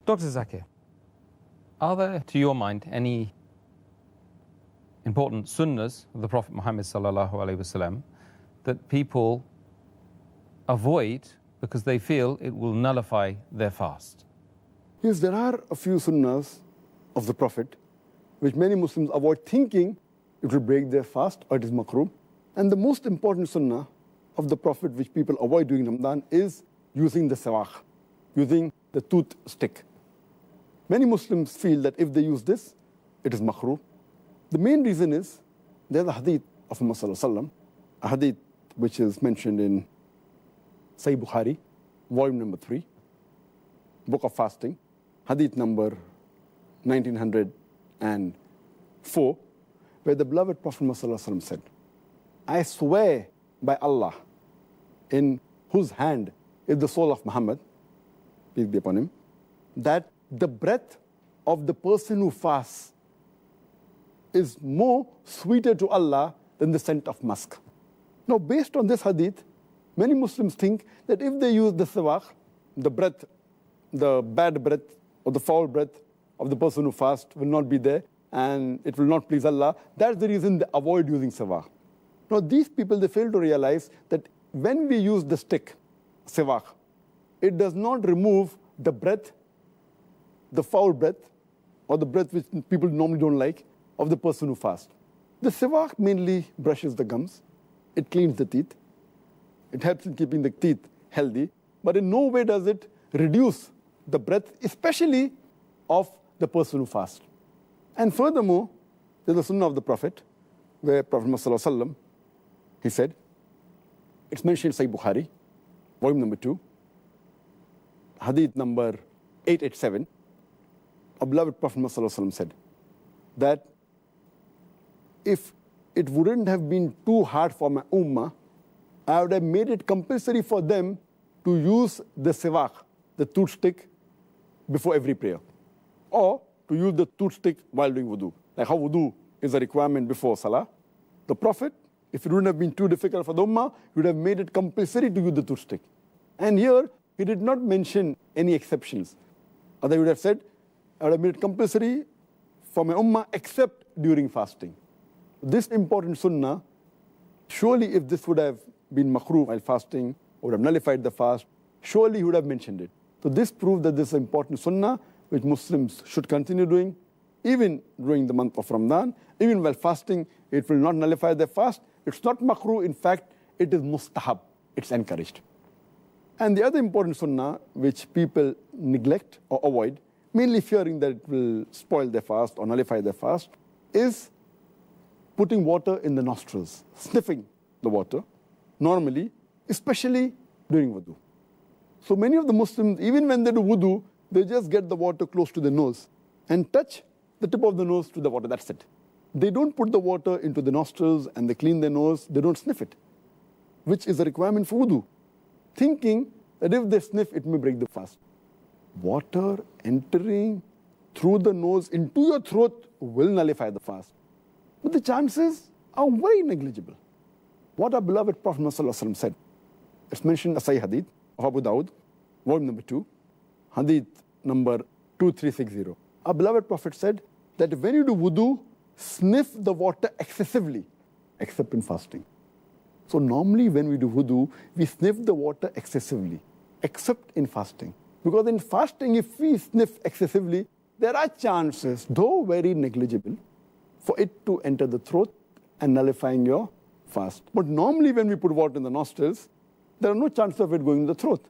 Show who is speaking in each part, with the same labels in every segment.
Speaker 1: Dr. Zakir, are there, to your mind, any important sunnahs of the Prophet Muhammad sallallahu alaihi wasallam that people avoid because they feel it will nullify their fast?
Speaker 2: Yes, there are a few sunnahs of the Prophet which many Muslims avoid, thinking it will break their fast or it is makruh. And the most important sunnah of the Prophet which people avoid during Ramadan is using the sawak, using the tooth stick. Many Muslims feel that if they use this, it is makruh. The main reason is there's a hadith of Muhammad sallallahu alaihi wasallam, a hadith which is mentioned in Sahih Bukhari, volume number 3, book of fasting, hadith number 1904, where the beloved Prophet Muhammad sallallahu alaihi wasallam said, I swear by Allah, in whose hand is the soul of Muhammad, peace be upon him, that the breath of the person who fasts is more sweeter to Allah than the scent of musk. Now, based on this hadith, many Muslims think that if they use the sawak, the breath, the bad breath or the foul breath of the person who fasts will not be there and it will not please Allah. That's the reason they avoid using sawak. Now, these people, they fail to realize that when we use the stick, sawak, it does not remove the breath, the foul breath, or the breath which people normally don't like, of the person who fasts. The sawak mainly brushes the gums, it cleans the teeth, it helps in keeping the teeth healthy, but in no way does it reduce the breath, especially of the person who fasts. And furthermore, there's a sunnah of the Prophet, where Prophet Muhammad, he said, it's mentioned in Sahih Bukhari, volume number 2, hadith number 887, our beloved Prophet Muhammad said that if it wouldn't have been too hard for my ummah, I would have made it compulsory for them to use the sawak, the toothstick, before every prayer, or to use the toothstick while doing wudu. Like how wudu is a requirement before salah, the Prophet, if it wouldn't have been too difficult for the ummah, he would have made it compulsory to use the toothstick. And here, he did not mention any exceptions. Otherwise, he would have said, I would have made it compulsory for my ummah except during fasting. This important sunnah, surely if this would have been makruh while fasting, or would have nullified the fast, surely he would have mentioned it. So this proves that this is an important sunnah which Muslims should continue doing, even during the month of Ramadan. Even while fasting, it will not nullify their fast. It's not makruh, in fact, it is mustahab, it's encouraged. And the other important sunnah which people neglect or avoid, mainly fearing that it will spoil their fast or nullify their fast, is putting water in the nostrils, sniffing the water, normally, especially during wudu. So many of the Muslims, even when they do wudu, they just get the water close to the nose and touch the tip of the nose to the water, that's it. They don't put the water into the nostrils and they clean their nose, they don't sniff it, which is a requirement for wudu, thinking that if they sniff, it may break the fast. Water entering through the nose into your throat will nullify the fast. But the chances are very negligible. What our beloved Prophet ﷺ said, it's mentioned in Sahih Hadith of Abu Dawud, volume number 2, Hadith number 2360. Our beloved Prophet said that when you do wudu, sniff the water excessively, except in fasting. So normally when we do wudu, we sniff the water excessively, except in fasting. Because in fasting, if we sniff excessively, there are chances, though very negligible, for it to enter the throat and nullifying your fast. But normally when we put water in the nostrils, there are no chances of it going in the throat.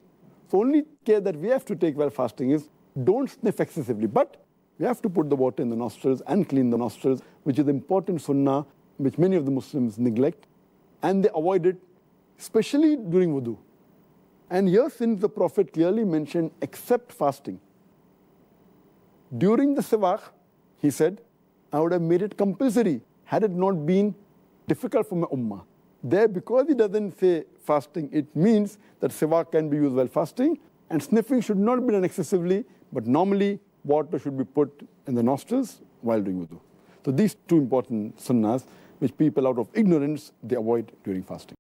Speaker 2: So only care that we have to take while fasting is don't sniff excessively. But we have to put the water in the nostrils and clean the nostrils, which is important sunnah which many of the Muslims neglect. And they avoid it, especially during wudu. And here, since the Prophet clearly mentioned except fasting, during the sawak, he said, I would have made it compulsory had it not been difficult for my ummah. There, because he doesn't say fasting, it means that sawak can be used while fasting, and sniffing should not be done excessively, but normally water should be put in the nostrils while doing wudu. So these two important sunnahs, which people out of ignorance, they avoid during fasting.